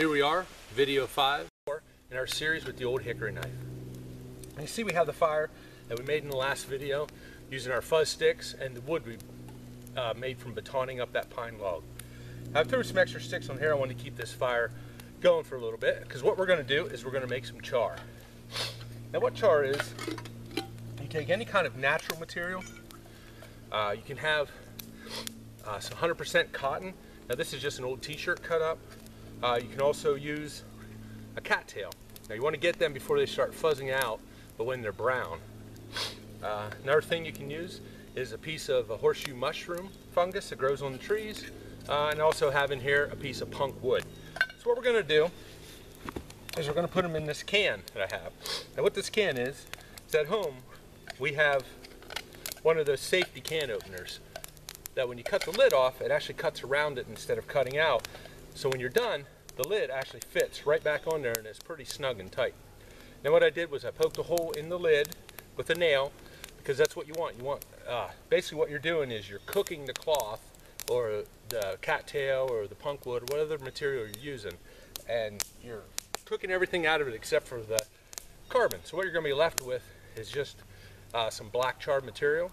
Here we are, video 5 in our series with the Old Hickory knife. And you see we have the fire that we made in the last video using our fuzz sticks and the wood we made from batoning up that pine log. I've thrown some extra sticks on here. I want to keep this fire going for a little bit because what we're going to do is we're going to make some char. Now what char is, you take any kind of natural material. You can have some 100% cotton. Now this is just an old t-shirt cut up. You can also use a cattail. Now you want to get them before they start fuzzing out, but when they're brown. Another thing you can use is a piece of a horseshoe mushroom fungus that grows on the trees, and also have in here a piece of punk wood. So what we're going to do is we're going to put them in this can that I have. Now what this can is at home we have one of those safety can openers that when you cut the lid off, it actually cuts around it instead of cutting out. So when you're done, the lid actually fits right back on there and it's pretty snug and tight. Now what I did was I poked a hole in the lid with a nail because that's what you want. You want basically what you're doing is you're cooking the cloth or the cattail or the punk wood or whatever material you're using, and you're cooking everything out of it except for the carbon. So what you're going to be left with is just some black charred material,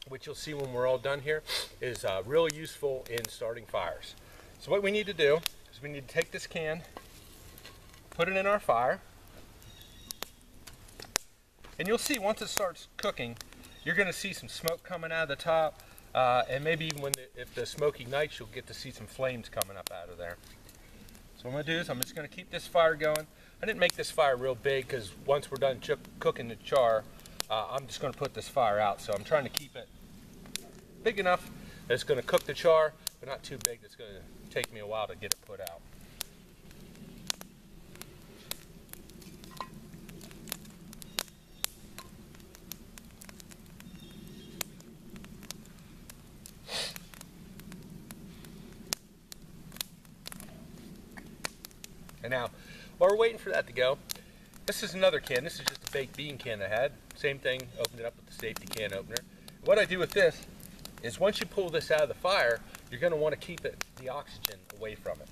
which you'll see when we're all done here is really useful in starting fires. So what we need to do is we need to take this can, put it in our fire, and you'll see once it starts cooking, you're going to see some smoke coming out of the top, and maybe even if the smoke ignites, you'll get to see some flames coming up out of there. So what I'm going to do is I'm just going to keep this fire going. I didn't make this fire real big because once we're done cooking the char, I'm just going to put this fire out. So I'm trying to keep it big enough that it's going to cook the char, but not too big that's going to take me a while to get it put out. And now, while we're waiting for that to go, this is another can. This is just a baked bean can I had. Same thing, opened it up with the safety can opener. What I do with this is once you pull this out of the fire, you're going to want to keep the oxygen away from it.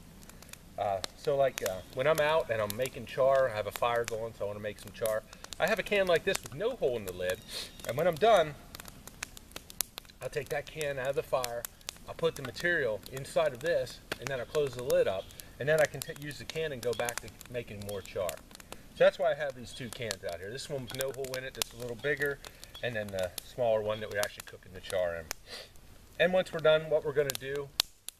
So like when I'm out and I'm making char, I have a fire going, so I want to make some char. I have a can like this with no hole in the lid, and when I'm done, I'll take that can out of the fire, I'll put the material inside of this, and then I'll close the lid up, and then I can use the can and go back to making more char. So that's why I have these two cans out here. This one with no hole in it, that's a little bigger, and then the smaller one that we're actually cooking the char in. And once we're done, what we're going to do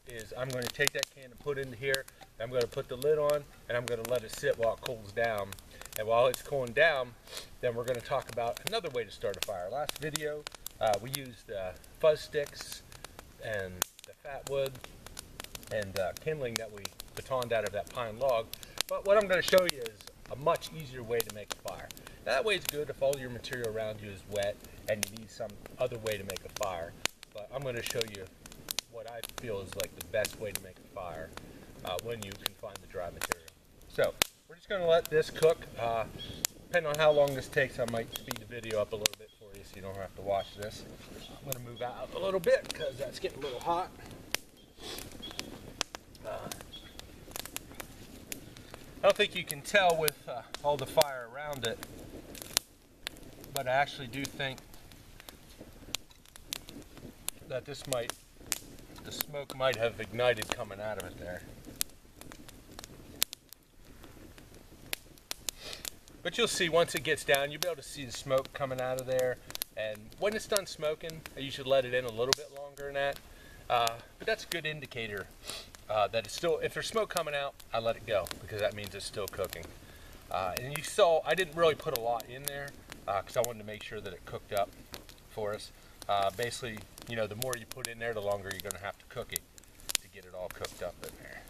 is I'm going to take that can and put it in here. I'm going to put the lid on, and I'm going to let it sit while it cools down. And while it's cooling down, then we're going to talk about another way to start a fire. Last video, we used fuzz sticks and the fat wood and kindling that we batoned out of that pine log. But what I'm going to show you is a much easier way to make a fire. Now, that way is good if all your material around you is wet and you need some other way to make a fire. But I'm going to show you what I feel is like the best way to make a fire when you can find the dry material. So we're just going to let this cook. Depending on how long this takes, I might speed the video up a little bit for you so you don't have to watch this. I'm going to move out a little bit because that's getting a little hot. I don't think you can tell with all the fire around it, but I actually do think that the smoke might have ignited coming out of it there. But you'll see once it gets down, you'll be able to see the smoke coming out of there. And when it's done smoking, you should let it in a little bit longer than that. But that's a good indicator that it's still, if there's smoke coming out, I let it go because that means it's still cooking. And you saw, I didn't really put a lot in there because I wanted to make sure that it cooked up for us. Basically, you know, the more you put in there, the longer you're going to have to cook it to get it all cooked up in there.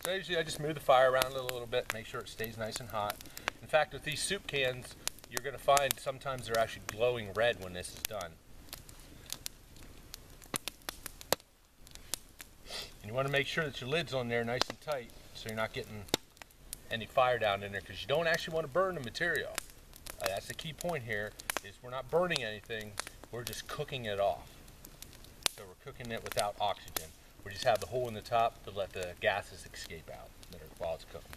So usually I just move the fire around a little bit, make sure it stays nice and hot. In fact, with these soup cans, you're going to find sometimes they're actually glowing red when this is done. And you want to make sure that your lid's on there nice and tight so you're not getting any fire down in there, because you don't actually want to burn the material. That's the key point here, is we're not burning anything, we're just cooking it off. So we're cooking it without oxygen. We just have the hole in the top to let the gases escape out while it's cooking.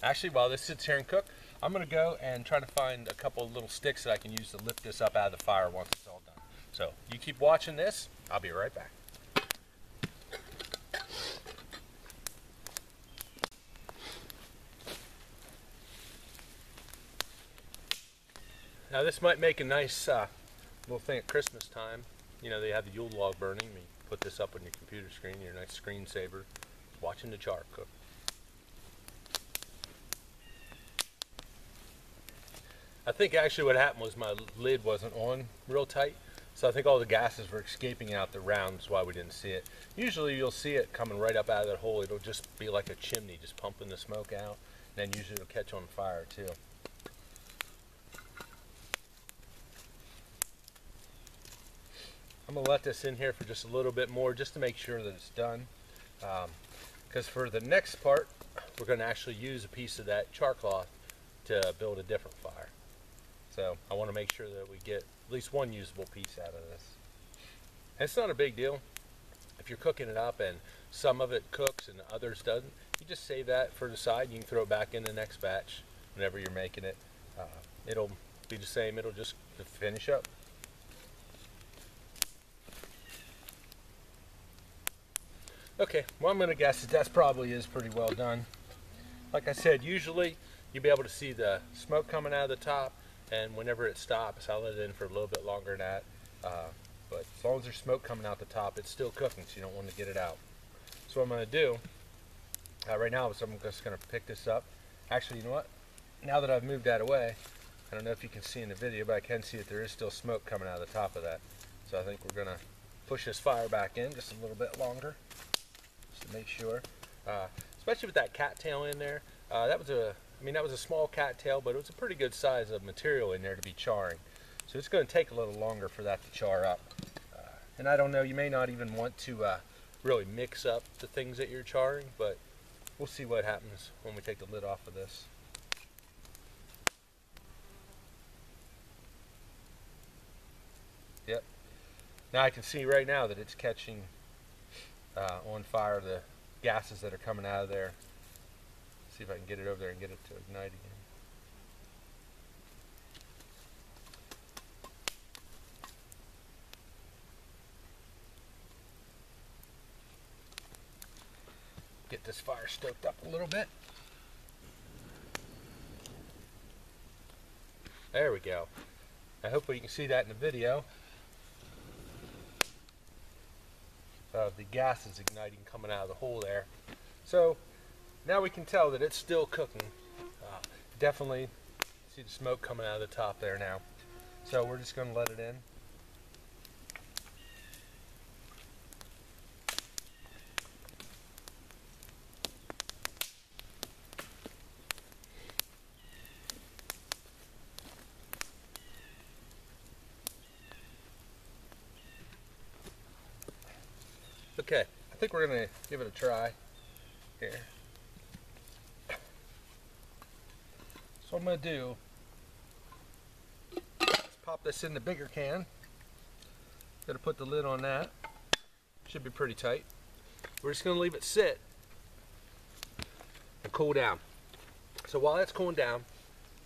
Actually, while this sits here and cooks, I'm going to go and try to find a couple of little sticks that I can use to lift this up out of the fire once it's all done. So you keep watching this. I'll be right back. Now this might make a nice little thing at Christmas time. You know, they have the Yule log burning. You put this up on your computer screen, your nice screensaver, watching the char cook. I think actually what happened was my lid wasn't on real tight, so I think all the gases were escaping out the round. That's why we didn't see it. Usually you'll see it coming right up out of that hole. It'll just be like a chimney just pumping the smoke out, and then usually it'll catch on fire too. I'm going to let this in here for just a little bit more just to make sure that it's done, because for the next part we're going to actually use a piece of that char cloth to build a different fire. So I want to make sure that we get at least one usable piece out of this. And it's not a big deal if you're cooking it up and some of it cooks and others doesn't. You just save that for the side. You can throw it back in the next batch whenever you're making it. It'll be the same. It'll just finish up. Okay, well, I'm going to guess that probably is pretty well done. Like I said, usually you'll be able to see the smoke coming out of the top, and whenever it stops, I'll let it in for a little bit longer than that. But as long as there's smoke coming out the top, it's still cooking, so you don't want to get it out. So what I'm going to do right now is I'm just going to pick this up. Actually, you know what? Now that I've moved that away, I don't know if you can see in the video, but I can see that there is still smoke coming out of the top of that. So I think we're going to push this fire back in just a little bit longer, just to make sure. Especially with that cattail in there. That was a small cattail, but it was a pretty good size of material in there to be charring. So it's going to take a little longer for that to char up. And I don't know, you may not even want to really mix up the things that you're charring, but we'll see what happens when we take the lid off of this. Yep. Now I can see right now that it's catching on fire the gases that are coming out of there. See if I can get it over there and get it to ignite again. Get this fire stoked up a little bit. There we go. Now hopefully you can see that in the video. The gas is igniting coming out of the hole there. So now we can tell that it's still cooking. Definitely see the smoke coming out of the top there now. So we're just going to let it in. Okay, I think we're going to give it a try here. So what I'm going to do is pop this in the bigger can. Got to put the lid on that. Should be pretty tight. We're just going to leave it sit and cool down. So while that's cooling down,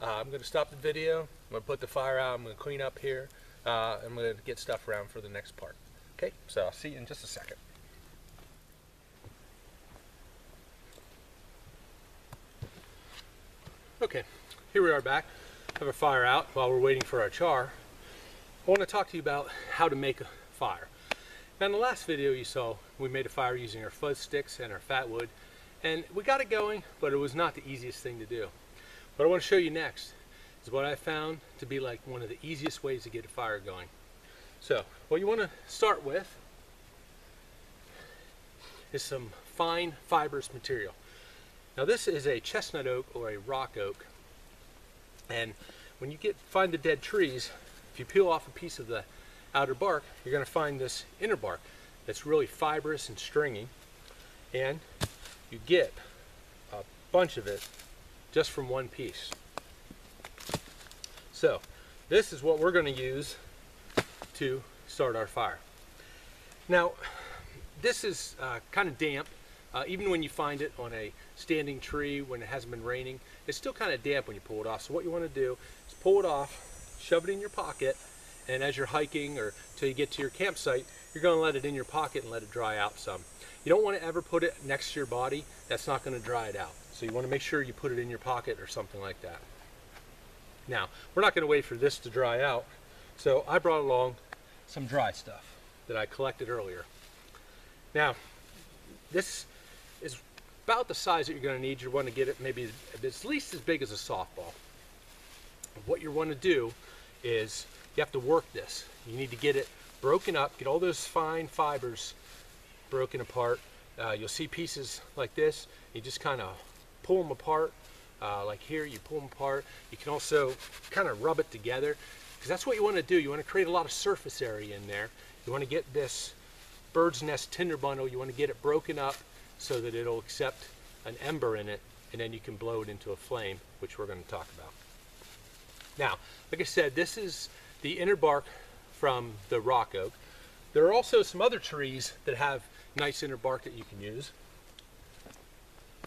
I'm going to stop the video. I'm going to put the fire out. I'm going to clean up here. I'm going to get stuff around for the next part. Okay, so I'll see you in just a second. Okay, here we are back. Have our fire out while we're waiting for our char. I want to talk to you about how to make a fire. Now in the last video you saw, we made a fire using our fuzz sticks and our fat wood, and we got it going, but it was not the easiest thing to do. What I want to show you next is what I found to be like one of the easiest ways to get a fire going. So what you want to start with is some fine fibrous material. Now this is a chestnut oak or a rock oak, and when you find the dead trees, if you peel off a piece of the outer bark, you're going to find this inner bark that's really fibrous and stringy, and you get a bunch of it just from one piece. So this is what we're going to use to start our fire. Now, this is kind of damp. Even when you find it on a standing tree when it hasn't been raining, it's still kind of damp when you pull it off. So what you want to do is pull it off, shove it in your pocket, and as you're hiking or till you get to your campsite, you're going to let it in your pocket and let it dry out some. You don't want to ever put it next to your body. That's not going to dry it out. So you want to make sure you put it in your pocket or something like that. Now, we're not going to wait for this to dry out, so I brought along some dry stuff that I collected earlier. Now, this is about the size that you're going to need. You want to get it maybe at least as big as a softball. What you want to do is you have to work this. You need to get it broken up, get all those fine fibers broken apart. You'll see pieces like this. You just kind of pull them apart. Like here, you pull them apart. You can also kind of rub it together, because that's what you want to do. You want to create a lot of surface area in there. You want to get this bird's nest tinder bundle, you want to get it broken up so that it'll accept an ember in it, and then you can blow it into a flame, which we're going to talk about. Now, like I said, this is the inner bark from the rock oak. There are also some other trees that have nice inner bark that you can use.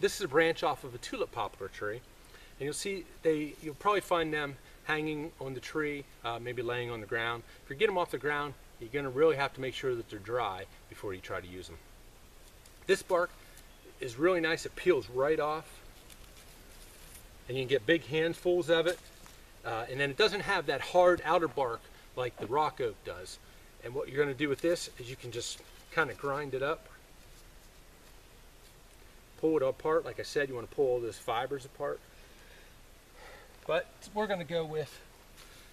This is a branch off of a tulip poplar tree, and you'll see you'll probably find them hanging on the tree, maybe laying on the ground. If you get them off the ground, you're going to really have to make sure that they're dry before you try to use them. This bark is really nice. It peels right off, and you can get big handfuls of it, and then it doesn't have that hard outer bark like the rock oak does. And what you're going to do with this is you can just kind of grind it up, pull it apart. Like I said, you want to pull all those fibers apart. But we're going to go with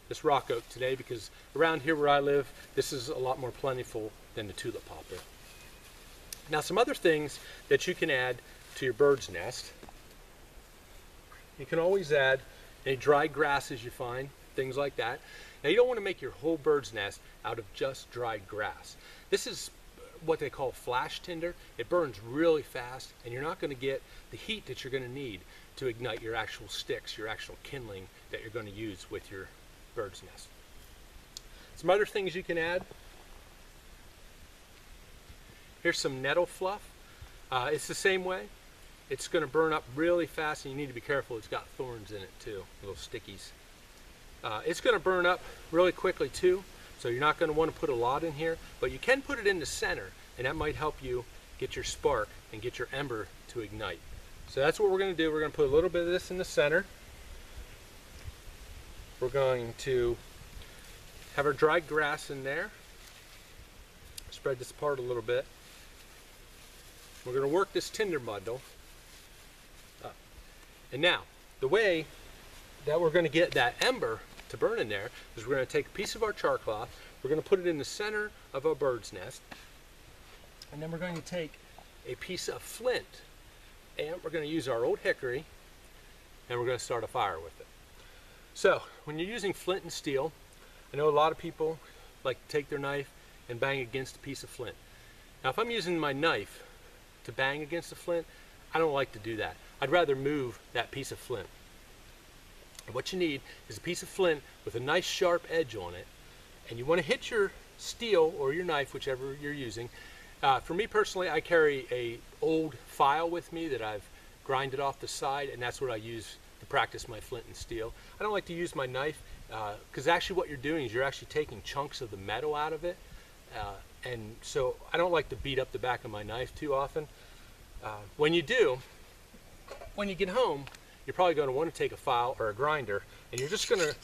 this rock oak today, because around here where I live, this is a lot more plentiful than the tulip poplar. Now, some other things that you can add to your bird's nest. You can always add any dried grasses you find, things like that. Now, you don't want to make your whole bird's nest out of just dried grass. This is what they call flash tinder. It burns really fast, and you're not going to get the heat that you're going to need to ignite your actual sticks, your actual kindling that you're going to use with your bird's nest. Some other things you can add. Here's some nettle fluff. It's the same way. It's going to burn up really fast, and you need to be careful. It's got thorns in it too, little stickies. It's going to burn up really quickly too, so you're not going to want to put a lot in here, but you can put it in the center, and that might help you get your spark and get your ember to ignite. So that's what we're going to do. We're going to put a little bit of this in the center. We're going to have our dried grass in there. Spread this apart a little bit. We're going to work this tinder bundle up. And now, the way that we're going to get that ember to burn in there is we're going to take a piece of our char cloth, we're going to put it in the center of our bird's nest, and then we're going to take a piece of flint, and we're going to use our old hickory, and we're going to start a fire with it. So, when you're using flint and steel, I know a lot of people like to take their knife and bang against a piece of flint. Now, if I'm using my knife to bang against the flint, I don't like to do that. I'd rather move that piece of flint. And what you need is a piece of flint with a nice sharp edge on it, and you want to hit your steel or your knife, whichever you're using. For me personally, I carry a old file with me that I've grinded off the side, and that's what I use to practice my flint and steel. I don't like to use my knife because actually what you're doing is you're actually taking chunks of the metal out of it, and so I don't like to beat up the back of my knife too often. When you do, when you get home, you're probably going to want to take a file or a grinder, and you're just going to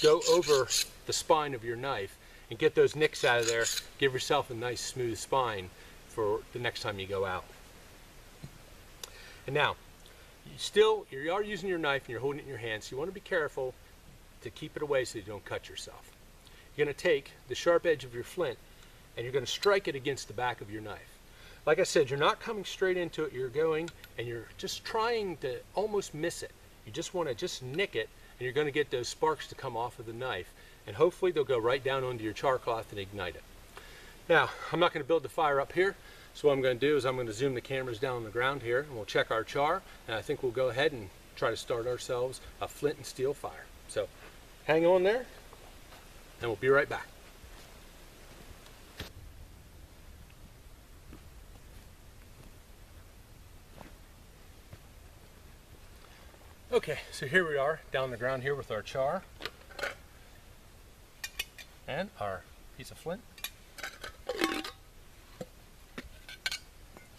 go over the spine of your knife and get those nicks out of there. Give yourself a nice smooth spine for the next time you go out. And now, you are using your knife and you're holding it in your hand, so you want to be careful to keep it away so you don't cut yourself. You're going to take the sharp edge of your flint and you're going to strike it against the back of your knife. Like I said, you're not coming straight into it, you're going and you're just trying to almost miss it. You just want to just nick it, and you're going to get those sparks to come off of the knife, and hopefully they'll go right down onto your char cloth and ignite it. Now, I'm not going to build the fire up here, so what I'm going to do is I'm going to zoom the cameras down on the ground here, and we'll check our char, and I think we'll go ahead and try to start ourselves a flint and steel fire. So hang on there, and we'll be right back. Okay, so here we are down the ground here with our char and our piece of flint.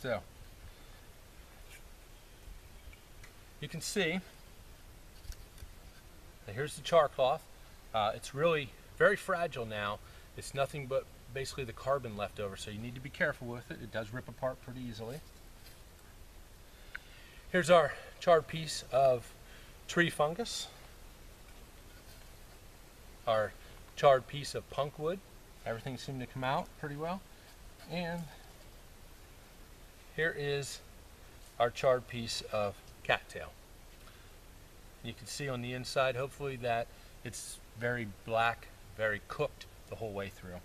So you can see, here's the char cloth. It's really very fragile now. It's nothing but basically the carbon left over, so you need to be careful with it. It does rip apart pretty easily. Here's our charred piece of tree fungus, our charred piece of punk wood. Everything seemed to come out pretty well. And here is our charred piece of cattail. You can see on the inside, hopefully, that it's very black, very cooked the whole way through.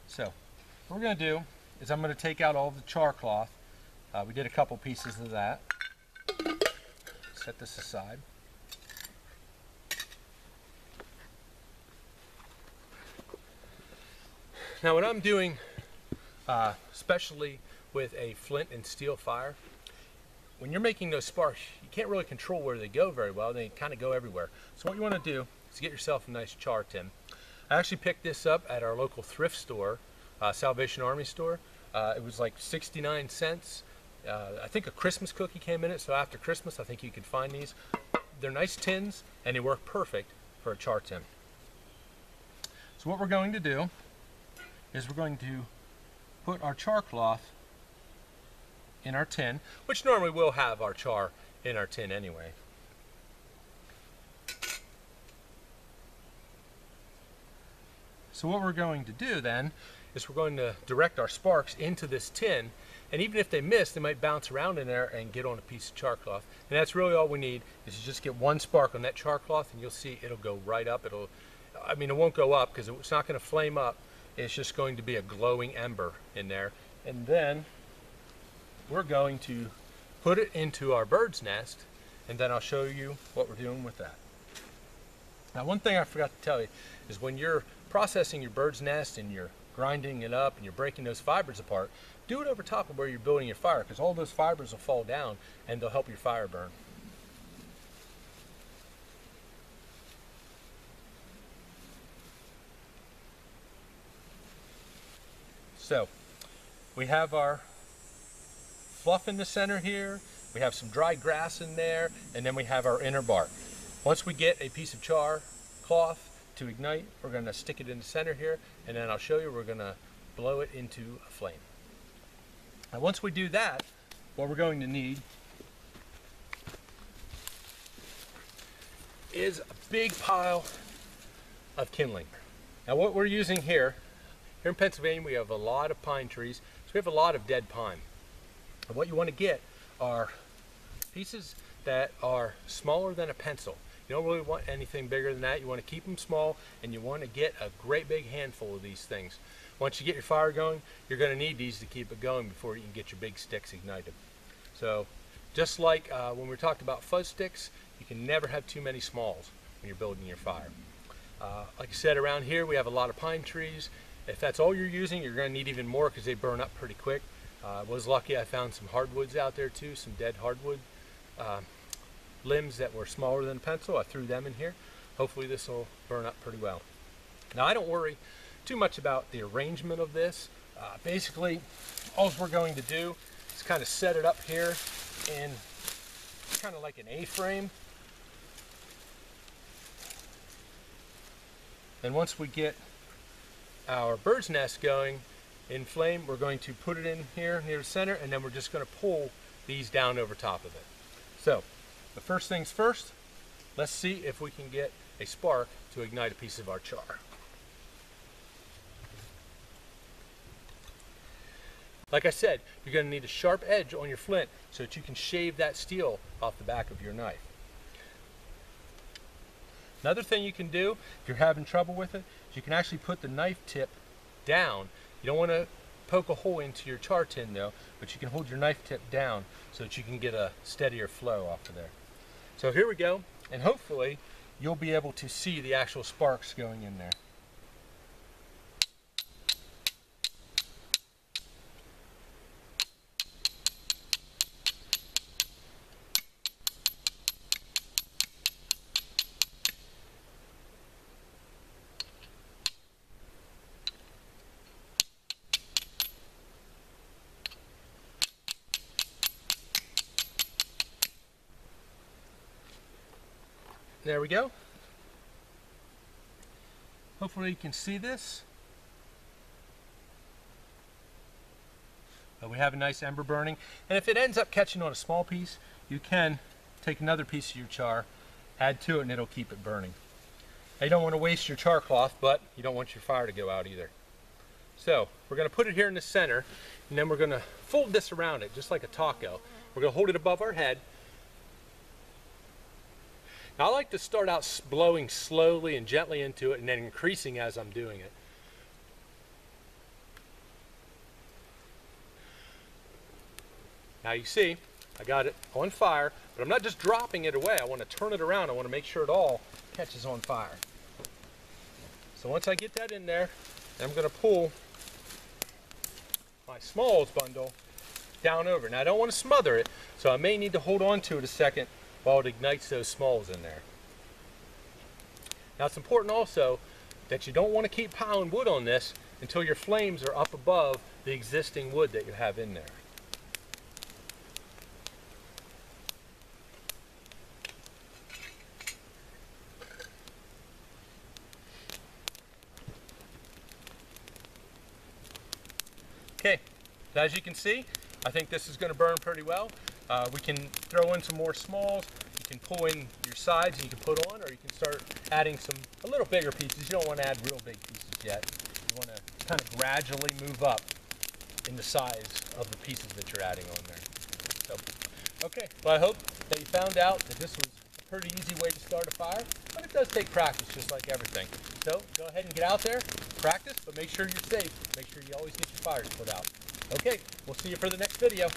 So what we're going to do is I'm going to take out all of the char cloth. We did a couple pieces of that. Set this aside. Now what I'm doing, especially with a flint and steel fire, when you're making those sparks, you can't really control where they go very well. They kind of go everywhere. So what you want to do is get yourself a nice char tin. I actually picked this up at our local thrift store, Salvation Army store. It was like 69 cents. I think a Christmas cookie came in it, so after Christmas I think you can find these. They're nice tins and they work perfect for a char tin. So what we're going to do is we're going to put our char cloth in our tin, which normally we'll have our char in our tin anyway. So what we're going to do then is we're going to direct our sparks into this tin, and even if they miss, they might bounce around in there and get on a piece of char cloth. And that's really all we need, is to just get one spark on that char cloth, and you'll see it'll go right up. I mean, it won't go up because it's not going to flame up. It's just going to be a glowing ember in there. And then we're going to put it into our bird's nest, and then I'll show you what we're doing with that. Now, one thing I forgot to tell you is when you're processing your bird's nest and you're grinding it up and you're breaking those fibers apart, do it over top of where you're building your fire, because all those fibers will fall down and they'll help your fire burn. So we have our fluff in the center here, we have some dry grass in there, and then we have our inner bark. Once we get a piece of char cloth to ignite, we're going to stick it in the center here, and then I'll show you we're going to blow it into a flame. Now once we do that, what we're going to need is a big pile of kindling. Now what we're using here in Pennsylvania, we have a lot of pine trees, so we have a lot of dead pine. And what you want to get are pieces that are smaller than a pencil. You don't really want anything bigger than that. You want to keep them small, and you want to get a great big handful of these things. Once you get your fire going, you're going to need these to keep it going before you can get your big sticks ignited. So just like when we talked about fuzz sticks, you can never have too many smalls when you're building your fire. Like I said, around here we have a lot of pine trees. If that's all you're using, you're going to need even more because they burn up pretty quick. I was lucky I found some hardwoods out there too, some dead hardwood limbs that were smaller than a pencil. I threw them in here. Hopefully this will burn up pretty well. Now I don't worry too much about the arrangement of this. Basically, all we're going to do is kind of set it up here in kind of like an A-frame. And once we get our bird's nest going in flame, we're going to put it in here near the center, and then we're just going to pull these down over top of it. So the first things first, let's see if we can get a spark to ignite a piece of our char. Like I said, you're going to need a sharp edge on your flint so that you can shave that steel off the back of your knife. Another thing you can do if you're having trouble with it is you can actually put the knife tip down. You don't want to poke a hole into your char tin though, but you can hold your knife tip down so that you can get a steadier flow off of there. So here we go, and hopefully you'll be able to see the actual sparks going in there. There we go. Hopefully you can see this. But we have a nice ember burning. And if it ends up catching on a small piece, you can take another piece of your char, add to it, and it'll keep it burning. Now, you don't want to waste your char cloth, but you don't want your fire to go out either. So we're going to put it here in the center, and then we're going to fold this around it, just like a taco. We're going to hold it above our head. Now, I like to start out blowing slowly and gently into it, and then increasing as I'm doing it. Now you see, I got it on fire, but I'm not just dropping it away. I want to turn it around. I want to make sure it all catches on fire. So once I get that in there, I'm going to pull my smalls bundle down over. Now I don't want to smother it, so I may need to hold on to it a second while it ignites those smalls in there. Now it's important also that you don't want to keep piling wood on this until your flames are up above the existing wood that you have in there. Okay, as you can see, I think this is going to burn pretty well. We can throw in some more smalls. You can pull in your sides and you can put on, or you can start adding a little bigger pieces. You don't want to add real big pieces yet. You want to kind of gradually move up in the size of the pieces that you're adding on there. So, okay, well I hope that you found out that this was a pretty easy way to start a fire, but it does take practice just like everything. So go ahead and get out there, practice, but make sure you're safe. Make sure you always get your fires put out. Okay, we'll see you for the next video.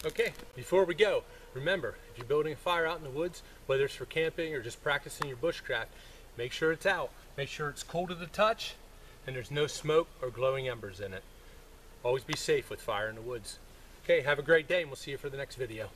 Okay, before we go, remember, if you're building a fire out in the woods, whether it's for camping or just practicing your bushcraft, make sure it's out. Make sure it's cool to the touch and there's no smoke or glowing embers in it. Always be safe with fire in the woods. Okay, have a great day and we'll see you for the next video.